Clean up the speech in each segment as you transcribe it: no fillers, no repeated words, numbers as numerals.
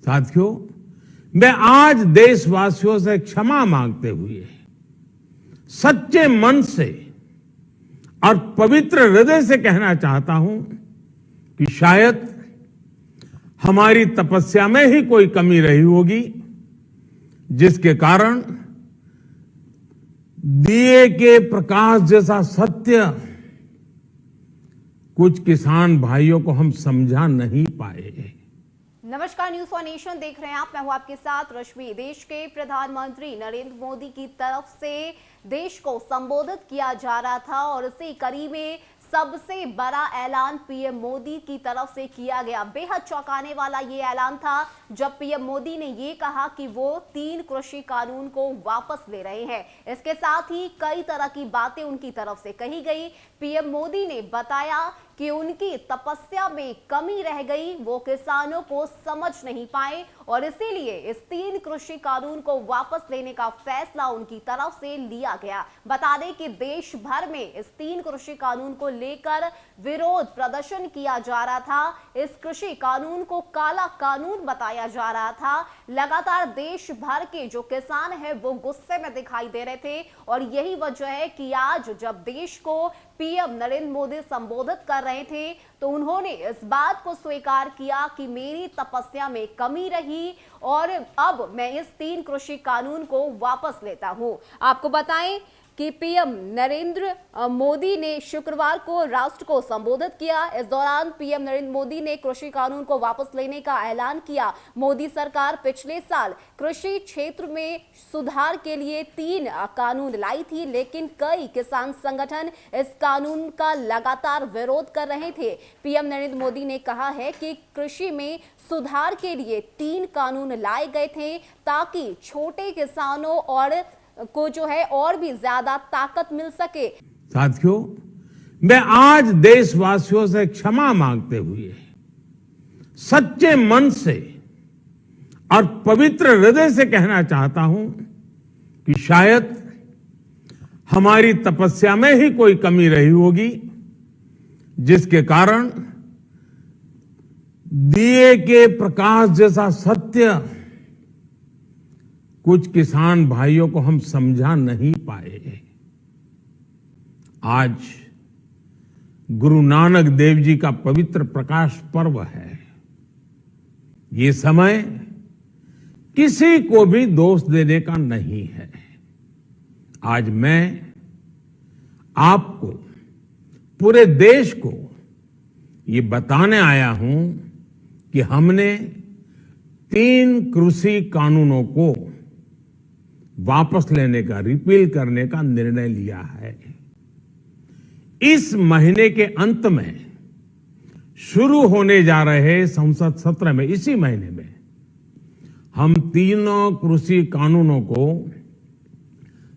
साथियों, मैं आज देशवासियों से क्षमा मांगते हुए सच्चे मन से और पवित्र हृदय से कहना चाहता हूं कि शायद हमारी तपस्या में ही कोई कमी रही होगी, जिसके कारण दिए के प्रकाश जैसा सत्य कुछ किसान भाइयों को हम समझा नहीं पाए। नमस्कार, न्यूज फॉर नेशन देख रहे हैं आप। मैं हूं आपके साथ रश्मि। देश के प्रधानमंत्री नरेंद्र मोदी की तरफ से देश को संबोधित किया जा रहा था और इसी कड़ी में सबसे बड़ा ऐलान पीएम मोदी की तरफ से किया गया। बेहद चौंकाने वाला ये ऐलान था जब पीएम मोदी ने ये कहा कि वो 3 कृषि कानून को वापस ले रहे हैं। इसके साथ ही कई तरह की बातें उनकी तरफ से कही गई। पीएम मोदी ने बताया कि उनकी तपस्या में कमी रह गई, वो किसानों को समझ नहीं पाए और इसीलिए इस 3 कृषि कानून को वापस लेने का फैसला उनकी तरफ से लिया गया। बता दें कि देश भर में इस 3 कृषि कानून को लेकर विरोध प्रदर्शन किया जा रहा था। इस कृषि कानून को काला कानून बताया जा रहा था। लगातार देश भर के जो किसान हैं वो गुस्से में दिखाई दे रहे थे और यही वजह है कि आज जब देश को पीएम नरेंद्र मोदी संबोधित कर रहे थे तो उन्होंने इस बात को स्वीकार किया कि मेरी तपस्या में कमी रही और अब मैं इस 3 कृषि कानून को वापस लेता हूं। आपको बताएं कि पीएम नरेंद्र मोदी ने शुक्रवार को राष्ट्र को संबोधित किया। इस दौरान पीएम नरेंद्र मोदी ने कृषि कानून को वापस लेने का ऐलान किया। मोदी सरकार पिछले साल कृषि क्षेत्र में सुधार के लिए 3 कानून लाई थी, लेकिन कई किसान संगठन इस कानून का लगातार विरोध कर रहे थे। पीएम नरेंद्र मोदी ने कहा है कि कृषि में सुधार के लिए 3 कानून लाए गए थे ताकि छोटे किसानों को जो है और भी ज्यादा ताकत मिल सके। साथियों, मैं आज देशवासियों से क्षमा मांगते हुए सच्चे मन से और पवित्र हृदय से कहना चाहता हूं कि शायद हमारी तपस्या में ही कोई कमी रही होगी, जिसके कारण दिए के प्रकाश जैसा सत्य कुछ किसान भाइयों को हम समझा नहीं पाए। आज गुरु नानक देव जी का पवित्र प्रकाश पर्व है। ये समय किसी को भी दोष देने का नहीं है। आज मैं आपको, पूरे देश को ये बताने आया हूं कि हमने 3 कृषि कानूनों को वापस लेने का, रिपील करने का निर्णय लिया है। इस महीने के अंत में शुरू होने जा रहे संसद सत्र में, इसी महीने में हम 3 कृषि कानूनों को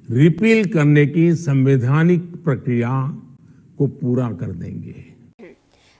रिपील करने की संवैधानिक प्रक्रिया को पूरा कर देंगे।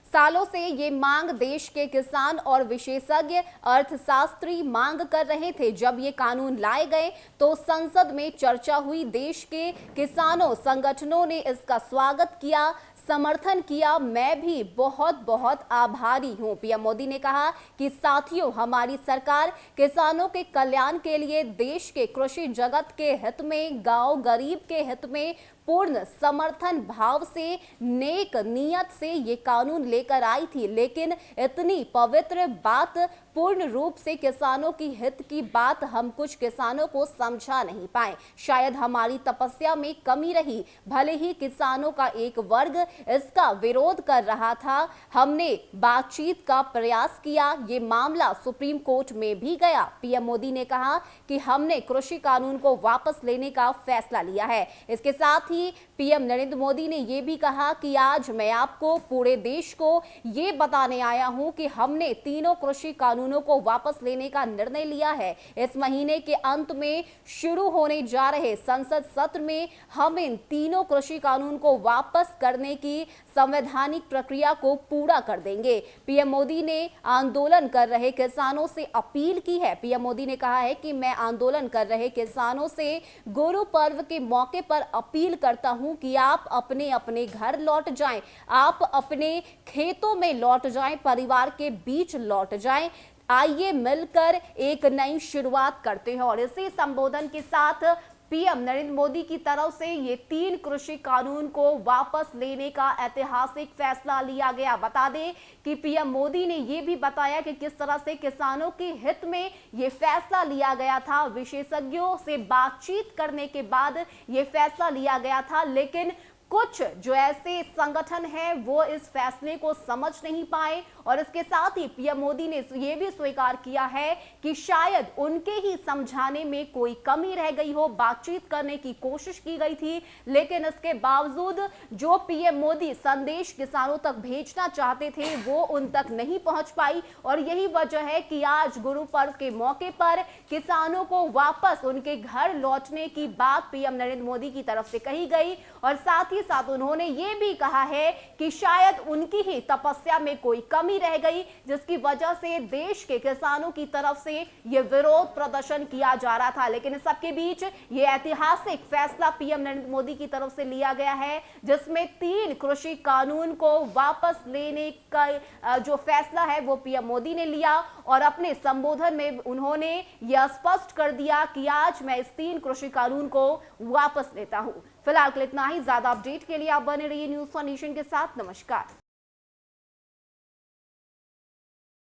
सालों से ये मांग देश के किसान और विशेषज्ञ अर्थशास्त्री मांग कर रहे थे। जब ये कानून लाए गए तो संसद में चर्चा हुई। देश के किसानों संगठनों ने इसका स्वागत किया, समर्थन किया। मैं भी बहुत बहुत आभारी हूं। पीएम मोदी ने कहा कि साथियों, हमारी सरकार किसानों के कल्याण के लिए, देश के कृषि जगत के हित में, गांव गरीब के हित में पूर्ण समर्थन भाव से, नेक नियत से ये कानून लेकर आई थी। लेकिन इतनी पवित्र बात, पूर्ण रूप से किसानों की हित की बात हम कुछ किसानों को समझा नहीं पाए। शायद हमारी तपस्या में कमी रही। भले ही किसानों का एक वर्ग इसका विरोध कर रहा था, हमने बातचीत का प्रयास किया। ये मामला सुप्रीम कोर्ट में भी गया। पीएम मोदी ने कहा कि हमने कृषि कानून को वापस लेने का फैसला लिया है। इसके साथ ही पीएम नरेंद्र मोदी ने यह भी कहा कि आज मैं आपको, पूरे देश को ये बताने आया हूं कि हमने 3 कृषि कानूनों को वापस लेने का निर्णय लिया है। इस महीने के अंत में शुरू होने जा रहे संसद सत्र में हम इन 3 कृषि कानून को वापस करने की संवैधानिक प्रक्रिया को पूरा कर देंगे। पीएम मोदी ने आंदोलन कर रहे किसानों से अपील की है। पीएम मोदी ने कहा है कि मैं आंदोलन कर रहे किसानों से गुरु पर्व के मौके पर अपील करता हूं कि आप अपने अपने घर लौट जाएं, आप अपने खेतों में लौट जाएं, परिवार के बीच लौट जाएं। आइए मिलकर एक नई शुरुआत करते हैं। और इसी संबोधन के साथ पीएम नरेंद्र मोदी की तरफ से ये 3 कृषि कानून को वापस लेने का ऐतिहासिक फैसला लिया गया। बता दें कि पीएम मोदी ने ये भी बताया कि किस तरह से किसानों के हित में ये फैसला लिया गया था। विशेषज्ञों से बातचीत करने के बाद ये फैसला लिया गया था, लेकिन कुछ जो ऐसे संगठन हैं वो इस फैसले को समझ नहीं पाए। और इसके साथ ही पीएम मोदी ने यह भी स्वीकार किया है कि शायद उनके ही समझाने में कोई कमी रह गई हो, बातचीत करने की कोशिश की गई थी, लेकिन इसके बावजूद जो पीएम मोदी संदेश किसानों तक भेजना चाहते थे वो उन तक नहीं पहुंच पाई। और यही वजह है कि आज गुरु पर्व के मौके पर किसानों को वापस उनके घर लौटने की बात पीएम नरेंद्र मोदी की तरफ से कही गई। और साथ ही साथ उन्होंने ये भी कहा है कि शायद उनकी ही तपस्या में कोई कमी रह गई, जिसकी वजह से देश के किसानों की तरफ से ये विरोध प्रदर्शन किया जा रहा था। लेकिन इस सबके बीच ये ऐतिहासिक फैसला पीएम नरेंद्र मोदी की तरफ से लिया गया है, जिसमें 3 कृषि कानून को वापस लेने का जो फैसला है वो पीएम मोदी ने लिया। और अपने संबोधन में उन्होंने यह स्पष्ट कर दिया कि आज मैं इस 3 कृषि कानून को वापस लेता हूं। फिलहाल के लिए इतना ही। ज्यादा अपडेट के लिए आप बने रहिए न्यूज़ फॉर नेशन के साथ। नमस्कार।